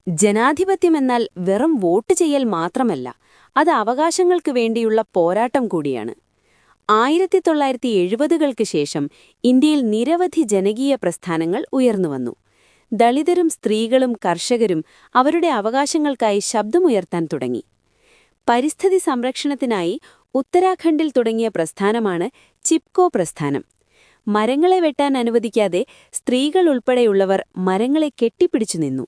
ജനാധിപത്യമെന്നാൽ വെറും വോട്ട് ചെയ്യൽ മാത്രമല്ല, അത് അവകാശങ്ങൾക്ക് വേണ്ടിയുള്ള പോരാട്ടം കൂടിയാണ്. 1970-കൾക്ക് ശേഷം ഇന്ത്യയിൽ നിരവധി ജനകീയ പ്രസ്ഥാനങ്ങൾ ഉയർന്നുവന്നു. ദളിതരും സ്ത്രീകളും കർഷകരും അവരുടെ അവകാശങ്ങൾക്കായി ശബ്ദമുയർത്താൻ തുടങ്ങി. പരിസ്ഥിതി സംരക്ഷണത്തിനായി ഉത്തരാഖണ്ഡിൽ തുടങ്ങിയ പ്രസ്ഥാനമാണ് ചിപ്കോ പ്രസ്ഥാനം. മരങ്ങളെ വെട്ടാൻ അനുവദിക്കാതെ സ്ത്രീകൾ ഉൾപ്പെടെയുള്ളവർ മരങ്ങളെ കെട്ടിപ്പിടിച്ചു നിന്നു.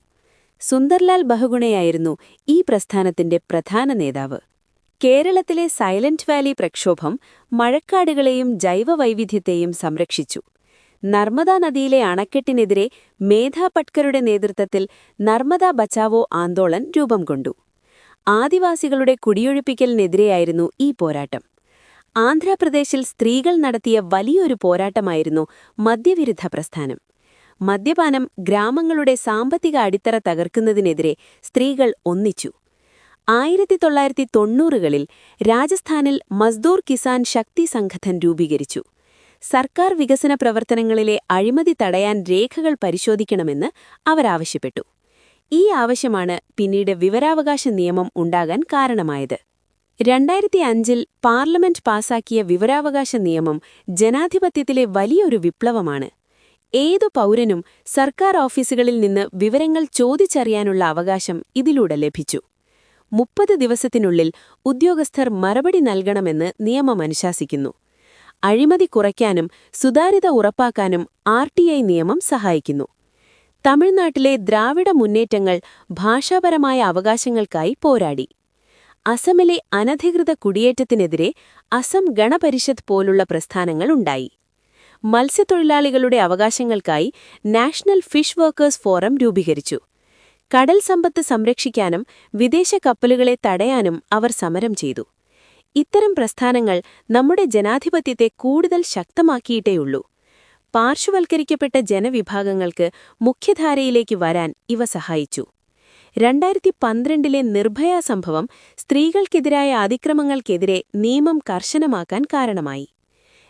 സുന്ദർലാൽ ബഹുഗുണയായിരുന്നു ഈ പ്രസ്ഥാനത്തിന്റെ പ്രധാന നേതാവ്. കേരളത്തിലെ സൈലന്റ് വാലി പ്രക്ഷോഭം മഴക്കാടുകളെയും ജൈവവൈവിധ്യത്തെയും സംരക്ഷിച്ചു. നർമ്മദാ നദിയിലെ അണക്കെട്ടിനെതിരെ മേധാ പട്കരുടെ നേതൃത്വത്തിൽ നർമ്മദാ ബച്ചാവോ ആന്തോളൻ രൂപം കൊണ്ടു. ആദിവാസികളുടെ കുടിയൊഴിപ്പിക്കലിനെതിരെയായിരുന്നു ഈ പോരാട്ടം. ആന്ധ്രാപ്രദേശിൽ സ്ത്രീകൾ നടത്തിയ വലിയൊരു പോരാട്ടമായിരുന്നു മദ്യവിരുദ്ധ പ്രസ്ഥാനം. മദ്യപാനം ഗ്രാമങ്ങളുടെ സാമ്പത്തിക അടിത്തറ തകർക്കുന്നതിനെതിരെ സ്ത്രീകൾ ഒന്നിച്ചു. 1990കളിൽ രാജസ്ഥാനിൽ മസ്ദൂർ കിസാൻ ശക്തി സംഘടൻ രൂപീകരിച്ചു. സർക്കാർ വികസന പ്രവർത്തനങ്ങളിലെ അഴിമതി തടയാൻ രേഖകൾ പരിശോധിക്കണമെന്ന് അവരാവശ്യപ്പെട്ടു. ഈ ആവശ്യമാണ് പിന്നീട് വിവരാവകാശ നിയമം ഉണ്ടാകാൻ കാരണമായത്. 2005-ൽ പാർലമെന്റ് പാസാക്കിയ വിവരാവകാശ നിയമം ജനാധിപത്യത്തിലെ വലിയൊരു വിപ്ലവമാണ്. ഏതു പൗരനും സർക്കാർ ഓഫീസുകളിൽ നിന്ന് വിവരങ്ങൾ ചോദിച്ചറിയാനുള്ള അവകാശം ഇതിലൂടെ ലഭിച്ചു. 30 ദിവസത്തിനുള്ളിൽ ഉദ്യോഗസ്ഥർ മറുപടി നൽകണമെന്ന് നിയമം അനുശാസിക്കുന്നു. അഴിമതി കുറയ്ക്കാനും സുതാര്യത ഉറപ്പാക്കാനും RTI നിയമം സഹായിക്കുന്നു. തമിഴ്നാട്ടിലെ ദ്രാവിഡ മുന്നേറ്റങ്ങൾ ഭാഷാപരമായ അവകാശങ്ങൾക്കായി പോരാടി. അസമിലെ അനധികൃത കുടിയേറ്റത്തിനെതിരെ അസം ഗണപരിഷത്ത് പോലുള്ള പ്രസ്ഥാനങ്ങൾ ഉണ്ടായി. മത്സ്യത്തൊഴിലാളികളുടെ അവകാശങ്ങൾക്കായി നാഷണൽ ഫിഷ് വർക്കേഴ്സ് ഫോറം രൂപീകരിച്ചു. കടൽ സമ്പത്ത് സംരക്ഷിക്കാനും വിദേശ കപ്പലുകളെ തടയാനും അവർ സമരം ചെയ്തു. ഇത്തരം പ്രസ്ഥാനങ്ങൾ നമ്മുടെ ജനാധിപത്യത്തെ കൂടുതൽ ശക്തമാക്കിയിട്ടേയുള്ളൂ. പാർശ്വവൽക്കരിക്കപ്പെട്ട ജനവിഭാഗങ്ങൾക്ക് മുഖ്യധാരയിലേക്ക് വരാൻ ഇവ സഹായിച്ചു. 2012-ലെ നിർഭയ സംഭവം സ്ത്രീകൾക്കെതിരായ അതിക്രമങ്ങൾക്കെതിരെ നിയമം കർശനമാക്കാൻ കാരണമായി.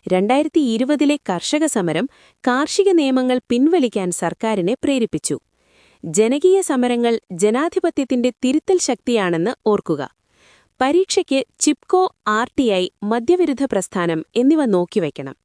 2020-ലെ കർഷക സമരം കാർഷിക നിയമങ്ങൾ പിൻവലിക്കാൻ സർക്കാരിനെ പ്രേരിപ്പിച്ചു. ജനകീയ സമരങ്ങൾ ജനാധിപത്യത്തിന്റെ തിരുത്തൽ ശക്തിയാണെന്ന് ഓർക്കുക. പരീക്ഷയ്ക്ക് ചിപ്കോ, RTI, മദ്യവിരുദ്ധ പ്രസ്ഥാനം എന്നിവ നോക്കിവയ്ക്കണം.